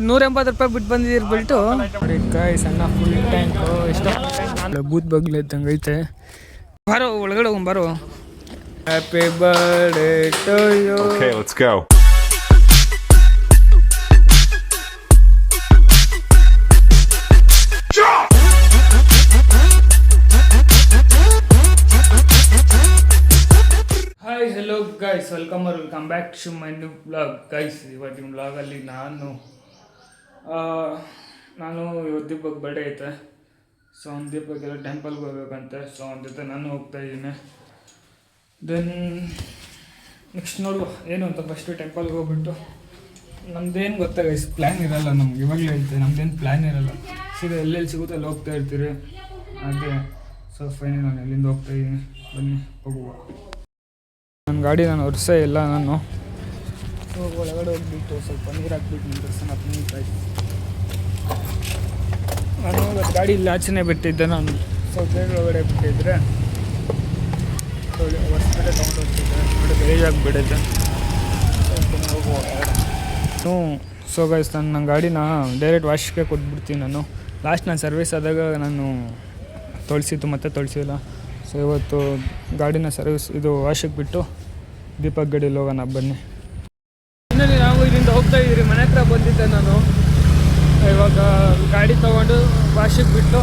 180 ರೂಪಾಯಿ ಬಿಟ್ಟು ಬಂದಿದ್ದೀರಿ ಬಿಲ್ಟು ಕಾಯಿ ಸಣ್ಣ ಫುಲ್ ಟ್ಯಾಂಕು ಎಷ್ಟೋ ಬೂತ್ ಬಗ್ಲೆ ಇದ್ದಂಗೆ ಐತೆ. ಬಾರೋ ಒಳಗಡೆ ಬಾರೋ. Happy birthday to you. Okay, let's go. Hi hello guys, welcome back to my new blog guys. ಇವತ್ತಿನ ಬ್ಲಾಗಲ್ಲಿ ನಾನು ಇವತ್ತು ದೀಪಕ್ ಬರ್ಡೇ ಐತೆ. ಸೊ ಅವ್ನು ದೀಪಕ್ಕೆಲ್ಲ ಟೆಂಪಲ್ಗೆ ಹೋಗ್ಬೇಕಂತೆ. ಸೊ ಅವನ ಜೊತೆ ನಾನು ಹೋಗ್ತಾ ಇದ್ದೀನಿ. ದೆನ್ ನೆಕ್ಸ್ಟ್ ನೋಡುವ ಏನು ಅಂತ. ಫಸ್ಟು ಟೆಂಪಲ್ಗೆ ಹೋಗ್ಬಿಟ್ಟು ನಮ್ದೇನು ಗೊತ್ತಾ ಗೈಸ್, ಪ್ಲ್ಯಾನ್ ಇರೋಲ್ಲ ನಮ್ಗೆ. ಇವಾಗಲೇ ಹೇಳ್ತೇವೆ, ನಮ್ದೇನು ಪ್ಲ್ಯಾನ್ ಇರೋಲ್ಲ. ಸೀದಾ ಎಲ್ಲೆಲ್ಲಿ ಸಿಗುತ್ತೆ ಅಲ್ಲಿ ಹೋಗ್ತಾ ಇರ್ತೀರಿ ಅದೇ. ಸೊ ಫೈನಲ್ ನಾನು ಎಲ್ಲಿಂದ ಹೋಗ್ತಾ ಇದ್ದೀನಿ, ಬನ್ನಿ ಹೋಗುವ. ನನ್ನ ಗಾಡಿ ನಾನು ಒರೆಸೇ ಇಲ್ಲ. ನಾನು ಒಳಗಡೆ ಹೋಗ್ಬಿಟ್ಟು ಸ್ವಲ್ಪ ನೀರು ಹಾಕ್ಬಿಟ್ಟು ನನ್ನ ದರ್ಶನ ನೀಟಾಗಿ ನಾನು ಇವತ್ತು ಗಾಡಿ ಇಲ್ಲಿ ಆಚೆನೇ ಬಿಟ್ಟಿದ್ದೆ. ನಾನು ಸ್ವಲ್ಪ ಬೇಗ ಒಳಗಡೆ ಬಿಟ್ಟಿದ್ದರೆ ಹೊಸಬಿಟ್ಟೆ ತೊಗೊಂಡು ಹೋಗ್ತಿದ್ದೆ. ನೋಡಿ ಬೇಜ್ ಆಗಿಬಿಟ್ಟಿದ್ದೆ. ಹೋಗುವ ಸೊ ಗೈಸ್, ನನ್ನ ಗಾಡಿನ ಡೈರೆಕ್ಟ್ ವಾಶ್ಗೆ ಕೊಟ್ಬಿಡ್ತೀನಿ ನಾನು. ಲಾಸ್ಟ್ ನಾನು ಸರ್ವಿಸ್ ಆದಾಗ ನಾನು ತೊಳ್ಸಿತ್ತು, ಮತ್ತೆ ತೊಳ್ಸಿಲ್ಲ. ಸೊ ಇವತ್ತು ಗಾಡಿನ ಸರ್ವಿಸ್ ಇದು ವಾಶಿಗೆ ಬಿಟ್ಟು ದೀಪಕ್ ಗಡಿಯಲ್ಲಿ ಹೋಗೋಣ ಬನ್ನಿ. ಇನ್ನಲ್ಲಿ ನಾವು ಇಲ್ಲಿಂದ ಹೋಗ್ತಾ ಇದ್ದೀರಿ. ಮನೆ ಹತ್ರ ಬಂದಿದ್ದೆ ನಾನು. ಇವಾಗ ಗಾಡಿ ತೊಗೊಂಡು ವಾಶಿಗೆ ಬಿಟ್ಟು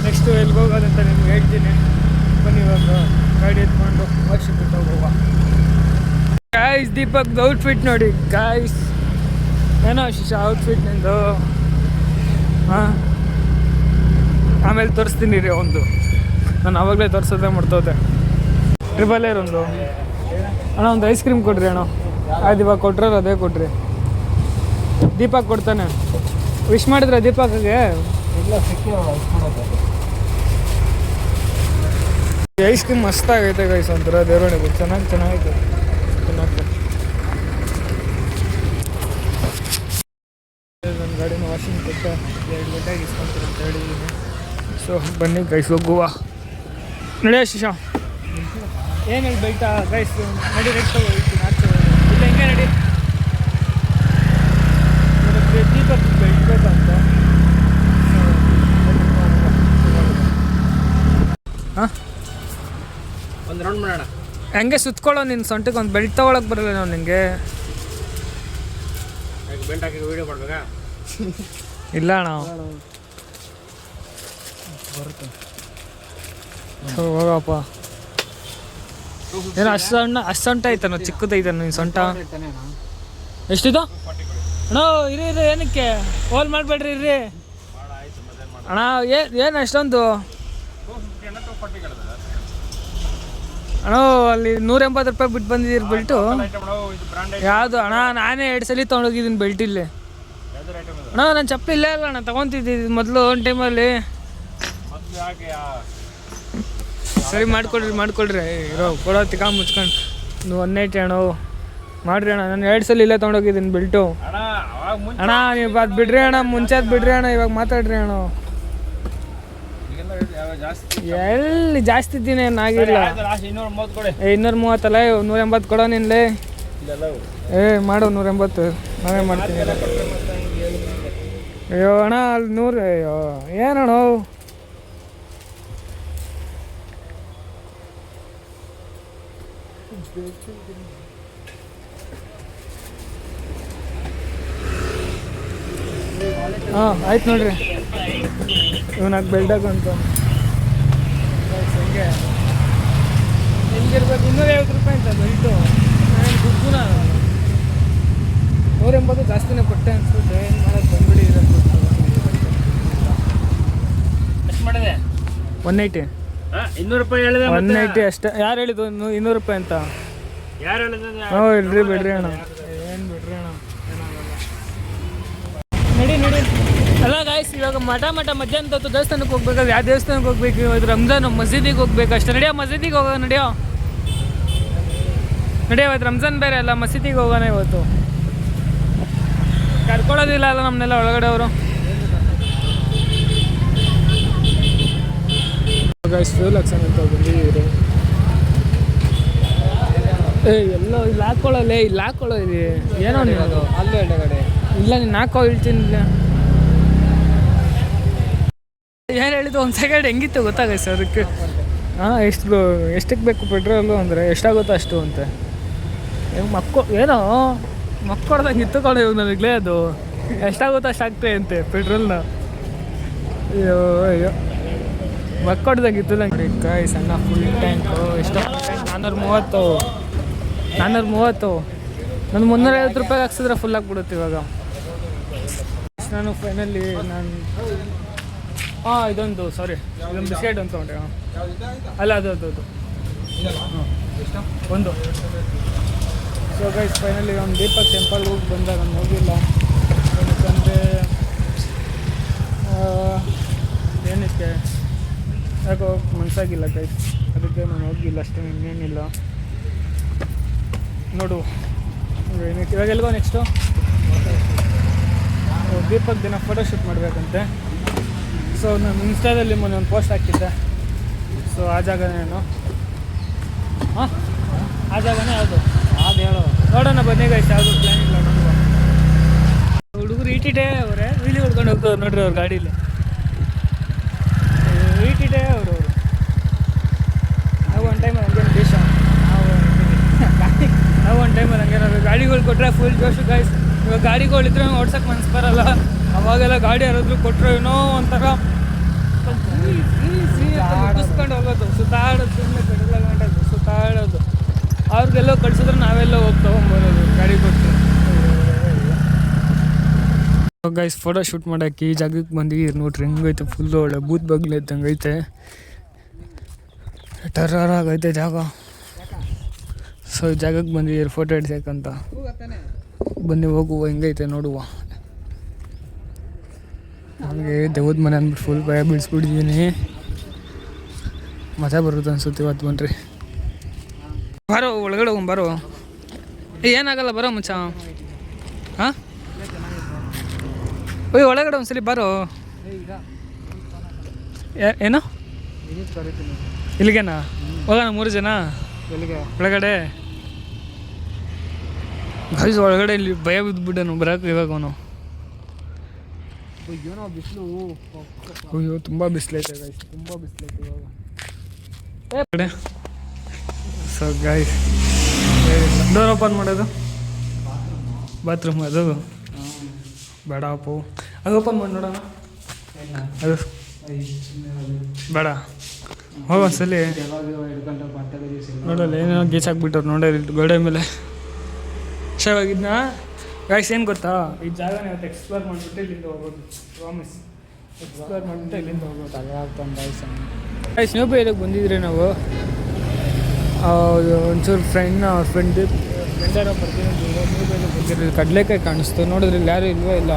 ನೆಕ್ಸ್ಟು ಎಲ್ಲಿಗೆ ಹೋಗೋದಂತ ನಿಮ್ಗೆ ಹೇಳ್ತೀನಿ. ಬನ್ನಿ ಇವಾಗ ಗಾಡಿ ಎತ್ಕೊಂಡು ವಾಶಿಗೆ ಬಿಟ್ಟು ಹೋಗುವ. ಗಾಯ್ಸ್, ದೀಪಕ್ದು ಔಟ್ಫಿಟ್ ನೋಡಿ ಗಾಯ್ಸ್. ಏನೋ ಶಿಶಾ ಔಟ್ಫಿಟ್ ನಿಂದು. ಹಾಂ, ಆಮೇಲೆ ತೋರಿಸ್ತೀನಿ ರೀ ಒಂದು. ನಾನು ಆವಾಗಲೇ ತೋರಿಸೋದೇ ಮಾಡ್ತೋದೆ. ಟ್ರಿಬಲ್ ಏರ್ ಒಂದು ಅಣ್ಣ, ಒಂದು ಐಸ್ ಕ್ರೀಮ್ ಕೊಡ್ರಿ ಅಣ್ಣ. ಆಯ್ತು, ಇವಾಗ ಕೊಟ್ರೆ ಅದೇ ಕೊಡ್ರಿ. ದೀಪಕ್ ಕೊಡ್ತಾನೆ. ವಿಶ್ ಮಾಡಿದ್ರೆ ದೀಪಕ್ಗೆ ಇಲ್ಲ ಐಸ್ ಕ್ರೀಮ್ ಮಸ್ತಾಗೈತೆ ಗೈಸ್. ಒಂಥರ ದೇವರಣಿಗೆ ಚೆನ್ನಾಗೈತೆ. ನನ್ನ ಗಾಡಿನ ವಾಷಿಂಗ್ ಕೊಟ್ಟು 2 ಗಂಟೆಗೆ ಇಸ್ಕೊಂತೀನಿ ಅಂತ ಹೇಳಿದ್ದೀನಿ. ಸೊ ಬನ್ನಿ ಗೈಸ್, ಹೋಗುವ. ನಡೆಯ ಶಿಶಾ. ಏನು ಹೇಳಿ ಬೈತಾ ಗೈಸ್, ನಡಿ ರೆಡ್ ತಗೋತೀನಿ ಆಚೆ. ಇಲ್ಲ ಹಿಂಗೆ ನಡಿ. ದೀಪಕ್ ಬೆಳ್ಬೇಕಂತ. ಹಾಂ, ಒಂದು ರೌಂಡ್ ಮಾಡೋಣ. ಹಂಗೆ ಸುತ್ಕೊಳ್ಳೋ. ನಿನ್ನ ಸೊಂಟಕ್ಕೆ ಒಂದು ಬೆಲ್ಟ್ ತೊಗೊಳಕ್ಕೆ ಬರಲ್ಲ ನಾವು ನಿನಗೆ. ಬೆಲ್ಟ್ ಹಾಕಿ ವೀಡಿಯೋ ಮಾಡ್ಬೇಕಾ? ಇಲ್ಲ ಅಣ್ಣ, ಬರುತ್ತೆ. ಹೋಗಪ್ಪ. ಏನು ಅಷ್ಟು ಸೊಂಟ ಐತನೋ, ಚಿಕ್ಕದೈತನೋ ನಿನ್ನ ಸೊಂಟ. ಎಷ್ಟಿದು ಅಣ್ಣ? ಇರಿ ಏನಕ್ಕೆ ಹೋಲ್ ಮಾಡಬೇಡ್ರಿ, ಇರ್ರಿ ಅಣ್ಣ. ಏನು ಅಷ್ಟೊಂದು ಅಣ್ಣ? ಅಲ್ಲಿ 180 ರೂಪಾಯಿ ಬಿಟ್ಟು ಬಂದಿದ್ದೀರಿ ಬೆಲ್ಟು. ಯಾವುದು ಅಣ್ಣ? ನಾನೇ 2 ಸಲ ತೊಗೊಂಡೋಗಿದ್ದೀನಿ ಬೆಲ್ಟ್ ಇಲ್ಲಿ. ಅಣ್ಣ ನಾನು ಚಪ್ಪಲಿ ಇಲ್ಲೇ ಅಲ್ಲ ಅಣ್ಣ, ತೊಗೊತಿದ್ದಿದ್ದು ಮೊದಲು ಒಂದು ಟೈಮಲ್ಲಿ. ಸರಿ ಮಾಡ್ಕೊಳ್ರಿ ಇರೋ ಕೊಡೋ ತಿಕ್ಕ ಮುಚ್ಕೊಂಡು. ನೀವು 180 ಅಣ್ಣ ಮಾಡಿರಿ ಅಣ್ಣ. ನಾನು 2 ಸಲ ಇಲ್ಲೇ ತೊಗೊಂಡೋಗಿದ್ದೀನಿ ಬೆಲ್ಟು. ಅಣ್ಣ ನೀವು ಅದು ಬಿಡ್ರಿ ಅಣ್ಣ, ಮುಂಚೆ ಬಿಡ್ರಿ ಅಣ್ಣ, ಇವಾಗ ಮಾತಾಡ್ರಿ ಅಣ್ಣ. ಎಲ್ಲಿ ಜಾಸ್ತಿ ಇದ್ದೀನಿ, ಏನಾಗಿಲ್ಲ. 230 ಅಲ್ಲ, 180 ಕೊಡೋ ನಿನ್ಲೆ. ಮಾಡು 180, ನಾವೇ ಮಾಡ್ತೀನಿ. ಅಯ್ಯೋ ಅಣ್ಣ, ಅಲ್ಲಿ 100. ಅಯ್ಯೋ ಏನಣ್ಣ? ಹಾಂ ಆಯ್ತು ನೋಡ್ರಿ. ಇವನಾಗ ಬೆಲ್ಡಾಗ ಅಂತ ಹಂಗೆ ಹೆಂಗಿರ್ಬೇಕು. 250 ರೂಪಾಯಿ ಅಂತ ಬೆಲ್ಟು. ನಾನು ದುಡ್ಡುನ 180 ಜಾಸ್ತಿನೇ ಕೊಟ್ಟೆ ಅನ್ಸುತ್ತೆ. ಏನು ಮಾಡೋದು, ಬಂದ್ಬಿಡಿ. ಎಷ್ಟು ಮಾಡಿದೆ? 180. 200 ರೂಪಾಯಿ ಹೇಳಿದೆ. 180 ಅಷ್ಟೇ. ಯಾರು ಹೇಳಿದ್ದು 200 ರೂಪಾಯಿ ಅಂತ? ಯಾರು ಹೇಳಿದ್ರು? ಹ್ಞೂ ಇಲ್ರಿ, ಬಿಡ್ರಿ ಅಣ್ಣ. ಏನು ಬಿಡ್ರಿ ಅಣ್ಣ, ಏನಾಗಲ್ಲ. ನಡಿ. ಅಲ್ಲ ಗಾಯ್ಸ್, ಇವಾಗ ಮಧ್ಯಾಹ್ನ ಹೊತ್ತು ದೇವಸ್ಥಾನಕ್ಕೆ ಹೋಗ್ಬೇಕಾದ್ರೆ ಯಾವ ದೇವಸ್ಥಾನಕ್ಕೆ ಹೋಗ್ಬೇಕು? ಇವತ್ತು ರಂಜಾನ್, ಮಸೀದಿಗೆ ಹೋಗ್ಬೇಕು ಅಷ್ಟೇ. ನಡೆಯೋ ಮಸೀದಿಗೆ ಹೋಗೋಣ. ನಡೆಯೋ ಇವತ್ತು ರಂಜಾನ್ ಬೇರೆ ಅಲ್ಲ, ಮಸೀದಿಗೆ ಹೋಗೋಣ ಇವತ್ತು. ಕರ್ಕೊಳ್ಳೋದಿಲ್ಲ ಅಲ್ಲ ನಮ್ಮನ್ನೆಲ್ಲ ಒಳಗಡೆ ಅವರು. ಗಾಯ್ಸ್, ಫ್ಯೂಲ್ ಹಾಕ್ಸೋಣ ಅಂತ ಬಂದಿದ್ದೀರಿ. ಎಲ್ಲ ಇಲ್ಲಿ ಹಾಕ್ಕೊಳ್ಳೋ ಇಲ್ಲಿ. ಏನೋ ನೀವು ಅದು ಅಲ್ಲೂ ಎಣ್ಣೆ ಗಾಡಿ ಇಲ್ಲ ನೀನು ಹಾಕೋ ಹೇಳ್ತೀನಿ. ಏನು ಹೇಳಿದ್ದು ಒಂದು ಸೆಕೆಂಡ್ ಹೆಂಗಿತ್ತು ಗೊತ್ತಾಗೈತೆ ಅದಕ್ಕೆ. ಹಾಂ ಎಷ್ಟಕ್ಕೆ ಬೇಕು ಪೆಟ್ರೋಲು ಅಂದರೆ ಎಷ್ಟಾಗುತ್ತೋ ಅಷ್ಟು ಅಂತೆ. ಏನೋ ಮಕ್ಕೊಡ್ದಂಗೆ ಇತ್ತುಕೊಂಡು ಇವಾಗ ನನಗೆ ಅದು ಎಷ್ಟಾಗುತ್ತೋ ಅಷ್ಟು ಆಗ್ತದೆ ಅಂತೆ ಪೆಟ್ರೋಲ್ನ. ಅಯ್ಯೋ ಅಯ್ಯೋ ಮಕ್ಕೊಡ್ದಂಗೆ ಇತ್ತು ನಂಗೆ. ಕಾಯಿ ಸಣ್ಣ ಫುಲ್ ಟ್ಯಾಂಕು ಎಷ್ಟು 430 ನಾನು 350 ರೂಪಾಯಿಗೆ ಹಾಕ್ಸಿದ್ರೆ ಫುಲ್ ಆಗಿಬಿಡುತ್ತೆ ಇವಾಗ. ನಾನು ಫೈನಲಿ ಇದೊಂದು ಬಿಸ್ಕೆಟ್ ಅಂತ ತೊಗೊಂಡೆ. ಅಲ್ಲ ಅದು ಒಂದು. ಸೊ ಗೈಸ್ ಫೈನಲಿ ಒಂದು ದೀಪಕ್ ಟೆಂಪಲ್ಗೆ ಹೋಗಿ ಬಂದಾಗ ನಾನು ಹೋಗಿಲ್ಲ. ಏನಕ್ಕಂದರೆ ಏನಕ್ಕೆ ಯಾಕೋ ಮನಸ್ಸಾಗಿಲ್ಲ ಗೈಸ್, ಅದಕ್ಕೆ ನಾನು ಹೋಗಿಲ್ಲ ಅಷ್ಟೇ, ಇನ್ನೇನಿಲ್ಲ. ನೋಡು ಏನಕ್ಕೆ ಇವಾಗ ಎಲ್ಗೋ ನೆಕ್ಸ್ಟು ದೀಪಕ್ ದಿನ ಫೋಟೋಶೂಟ್ ಮಾಡಬೇಕಂತೆ. ಸೊ ನಾನು ಇನ್ಸ್ಟಾದಲ್ಲಿ ಮೊನ್ನೆ ಒಂದು ಪೋಸ್ಟ್ ಹಾಕಿದ್ದೆ. ಸೊ ಆ ಜಾಗನೇ ಆ ಜಾಗನೇ ಯಾವುದು ಅದು ಹೇಳೋ ನೋಡೋಣ ಬನ್ನಿ ಗೈಸ್. ಯಾವುದು ಪ್ಲ್ಯಾನ್ ಇಲ್ಲ ನೋಡುವ. ಹುಡುಗರು ಈಟಿಟೇ ಅವರೇ ವೀಲಿ ಹೊಡ್ಕೊಂಡು ಹೋಗ್ತವ್ರು ನೋಡ್ರಿ ಅವ್ರ ಗಾಡೀಲಿ. ಈಟಿಟೇ ಅವರು ನಾವು ಒಂದು ಟೈಮಲ್ಲಿ ಹಂಗೇನು ದೇಶ ನಾವು ಒಂದು ಟೈಮಲ್ಲಿ ಹಂಗೇನಾದ್ರು ಗಾಡಿಗಳು ಕೊಟ್ಟರೆ ಫುಲ್ ಜೋಶು ಗೈಸ್. ಇವಾಗ ಗಾಡಿಗಳಿದ್ರೆ ಓಡ್ಸೋಕ್ಕೆ ಮನ್ಸು ಬರೋಲ್ಲ. ಅವಾಗೆಲ್ಲ ಗಾಡಿ ಯಾರಾದರೂ ಕೊಟ್ಟರು ಏನೋ ಒಂಥರ ಮುಗಿಸ್ಕೊಂಡು ಹೋಗೋದು, ಸುತ್ತಾಡೋದು, ಸುಮ್ಮನೆ ಕಡಲ ಗಂಟೆ ಸುತ್ತಾಡೋದು. ಅವ್ರಿಗೆಲ್ಲೋ ಕಳಿಸಿದ್ರೆ ನಾವೆಲ್ಲ ಹೋಗಿ ತೊಗೊಂಬರೋದು ಗಾಡಿ ಕೊಟ್ಟು. ಗೈಸ್ ಫೋಟೋ ಶೂಟ್ ಮಾಡೋಕ್ಕೆ ಈ ಜಾಗಕ್ಕೆ ಬಂದು ನೋಡ್ರಿ ಹೆಂಗೈತೆ. ಫುಲ್ಲು ಒಳ್ಳೆ ಬೂತ್ ಬಗ್ಲೆ ಇದ್ದಂಗೆ ಐತೆ, ಟರ್ರಾಗೈತೆ ಜಾಗ. ಸೊ ಈ ಜಾಗಕ್ಕೆ ಬಂದಿದ್ದೀರಿ ಫೋಟೋ ಹಿಡ್ಸಕ್ಕಂತ. ಬನ್ನಿ ಹೋಗುವ, ಹೆಂಗೈತೆ ನೋಡುವ. ನನಗೆ ದೇವದ ಮನೆ ಅಂದ್ಬಿಟ್ಟು ಫುಲ್ ಭಯ ಬೀಳಿಸ್ಬಿಟ್ಟಿದ್ದೀನಿ. ಮಜಾ ಬರುತ್ತೆ ಅನ್ಸುತ್ತೆ ಇವತ್ತು. ಬನ್ನಿರಿ ಬರೋ ಒಳಗಡೆ ಬರೋ. ಏನಾಗಲ್ಲ ಬರೋ ಮುಚ್ಚ. ಹಾಂ ಒಳಗಡೆ ಒಂದ್ಸಲಿ ಬರೋ. ಏನು ಇಲ್ಲಿಗೆನಾ ಹೋಗೋಣ 3 ಜನ ಒಳಗಡೆ. ಗೈಸ್ ಒಳಗಡೆ ಇಲ್ಲಿ ಭಯ ಬಿದ್ದುಬಿಟ್ಟನು ಬರೋಕೆ ಇವಾಗ ಅವನು. ಅಯ್ಯೋ ತುಂಬ ಬಿಸಿಲೈತೆ ಗೈಸ್, ತುಂಬ ಬಿಸಿಲೈತೆ ಇವಾಗ. ಸೊ ಗೈಸ್ ಡೋರ್ ಓಪನ್ ಮಾಡೋದು ಬಾತ್ರೂಮ್ ಅದು ಬೇಡ ಅಪ್ಪು, ಅದು ಓಪನ್ ಮಾಡಿ ನೋಡೋಣ. ಅದು ಬೇಡ ಹೋಗೋಸಲಿ ನೋಡಲ್ಲ ಏನೇನೋ ಗೀಚಾಕ್ಬಿಟ್ಟವ್ರು ನೋಡೋರಿ ಗೋಡೆ ಮೇಲೆ. ಇವಾಗಿದ್ನ ಗೈಸ್ ಏನು ಗೊತ್ತಾ, ಈ ಜಾಗನ ಇವತ್ತು ಎಕ್ಸ್ಪ್ಲೋರ್ ಮಾಡಿಬಿಟ್ಟು ಇಲ್ಲಿಂದ ಹೋಗೋದು. ಪ್ರಾಮಿಸ್ ಎಕ್ಸ್ಪ್ಲೋರ್ ಮಾಡಿಬಿಟ್ಟು ಇಲ್ಲಿಂದ ಹೋಗೋದು. ತಲೆ ಆಗ್ತಾನೆ ಗೈಸ್. ನೀವು ಇದಕ್ಕೆ ಬಂದಿದ್ರೆ ನಾವು ಒಂಚೂರು ಅವ್ರ ಫ್ರೆಂಡ್ ಯಾರೋ ಬರ್ತಿರೋದು ಕಡಲೆಕಾಯಿ ಕಾಣಿಸ್ತು ನೋಡಿದ್ರೆ ಇಲ್ಲಿ ಯಾರೂ ಇಲ್ವೇ ಇಲ್ಲ.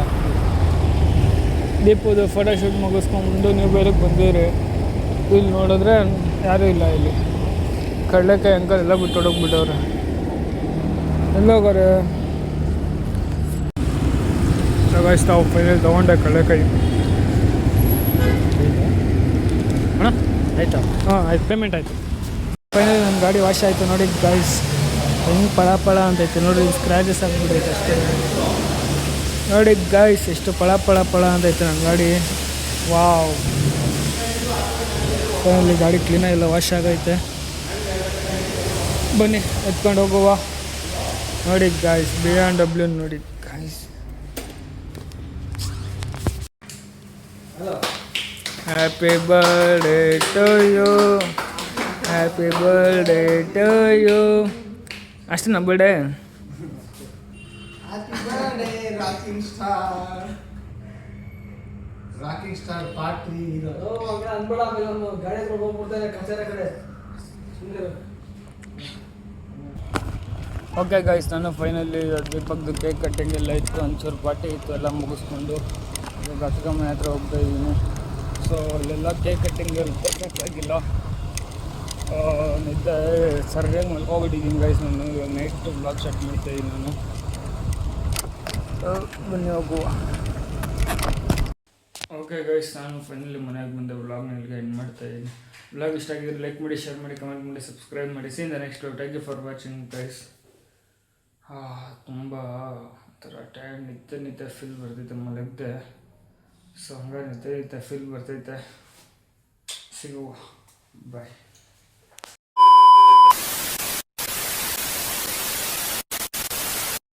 ದೀಪದು ಫೋಟೋಶೂಟ್ ಮುಗಿಸ್ಕೊಂಡು ನೀವು ಬೇರೆಗೆ ಬಂದಿರಿ. ಇಲ್ಲಿ ನೋಡಿದ್ರೆ ಯಾರೂ ಇಲ್ಲ. ಇಲ್ಲಿ ಕಡಲೆಕಾಯಿ ಅಂಕಲ್ ಎಲ್ಲ ಬಿಟ್ಟು ಹೊಡೋಗ್ಬಿಟ್ಟವ್ರೆ. ಎಲ್ಲೋಗೋರೆ ಗೈಸ್ ನಾವು ಫೈನಲ್ ತೊಗೊಂಡೆ ಕಡಲೆಕಾಯಿ. ಅಣ್ಣ ಆಯಿತಾ? ಹಾಂ ಆಯ್ತು, ಪೇಮೆಂಟ್ ಆಯಿತು. ಫೈನಲ್ ನನ್ನ ಗಾಡಿ ವಾಶ್ ಆಯಿತು ನೋಡಿ ಗೈಸ್. ಹೆಂಗೆ ಪಳ ಅಂತೈತೆ ನೋಡಿ, ಸ್ಕ್ರ್ಯಾಚಸ್ ಆಗಿಬಿಟ್ಟೈತೆ ಅಷ್ಟೇ ನೋಡಿ ಗೈಸ್. ಎಷ್ಟು ಪಳ ಅಂತೈತೆ ನನ್ನ ಗಾಡಿ. ವಾವ್, ಫೈನಲಿ ಗಾಡಿ ಕ್ಲೀನಾಗಿಲ್ಲ, ವಾಶ್ ಆಗೈತೆ. ಬನ್ನಿ ಎತ್ಕೊಂಡು ಹೋಗುವ. ನೋಡಿ ಗಾಯ್ಸ್ BMW ನೋಡಿ guys. Happy birthday to you, happy birthday to you. ಅಷ್ಟೇ ನಮ್ಮ ಬರ್ಡೇ. ರಾಕಿಂಗ್ ಸ್ಟಾರ್ ಪಾರ್ಟ್ 3 ಇರೋದು ಅನ್ಬೇಡ. ಗಾಡಿ ಹೋಗ್ಬಿಡ್ತಾರೆ ಕಚೇರಿ ಕಡೆ. ಓಕೆ ಗೈಸ್, ನಾನು ಫೈನಲಿ ದೀಪಕ್ದು ಕೇಕ್ ಕಟ್ಟಿಂಗ್ ಎಲ್ಲ ಇತ್ತು, ಒಂಚೂರು ಪಾರ್ಟಿ ಇತ್ತು, ಎಲ್ಲ ಮುಗಿಸ್ಕೊಂಡು ಇವಾಗ ಅಕ್ಕಮ್ಮ ಹತ್ರ ಹೋಗ್ತಾ ಇದ್ದೀನಿ. ಸೊ ಅಲ್ಲೆಲ್ಲ ಕೇಕ್ ಕಟ್ಟಿಂಗ್ ಬೇಕಾಗಿಲ್ಲ, ನಿದ್ದೆ ಸರಿಯಾಗಿ ಮಲ್ಕೊಬಿಟ್ಟಿದ್ದೀನಿ ಗೈಸ್. ನಾನು ಇವಾಗ ನೆಕ್ಸ್ಟ್ ಬ್ಲಾಗ್ ಸ್ಟಾರ್ಟ್ ಮಾಡ್ತಾಯಿದ್ದೀನಿ ನಾನು. ಬನ್ನಿ ಹೋಗುವ. ಓಕೆ ಗೈಸ್, ನಾನು ಫೈನಲಿ ಮನೆಗೆ ಬಂದೆ. ವ್ಲಾಗ್ನ ಇಲ್ಲಿಗೆ ಎಂಡ್ ಮಾಡ್ತಾಯಿದ್ದೀನಿ. ವ್ಲಾಗ್ ಇಷ್ಟ ಆಗಿದ್ರೆ ಲೈಕ್ ಮಾಡಿ, ಶೇರ್ ಮಾಡಿ, ಕಮೆಂಟ್ ಮಾಡಿ, ಸಬ್ಸ್ಕ್ರೈಬ್ ಮಾಡಿ. See in the next. Thank you for watching guys. ತುಂಬ ಥರ ಟೈಮ್ ನಿತ್ಯ ಫೀಲ್ ಬರ್ತೈತೆ ಮಲಗಿದೆ. ಸೊ ಹಂಗಾಗಿ ನಿತ್ಯ ಫೀಲ್ ಬರ್ತೈತೆ. ಸಿಗುವ ಬಾಯ್.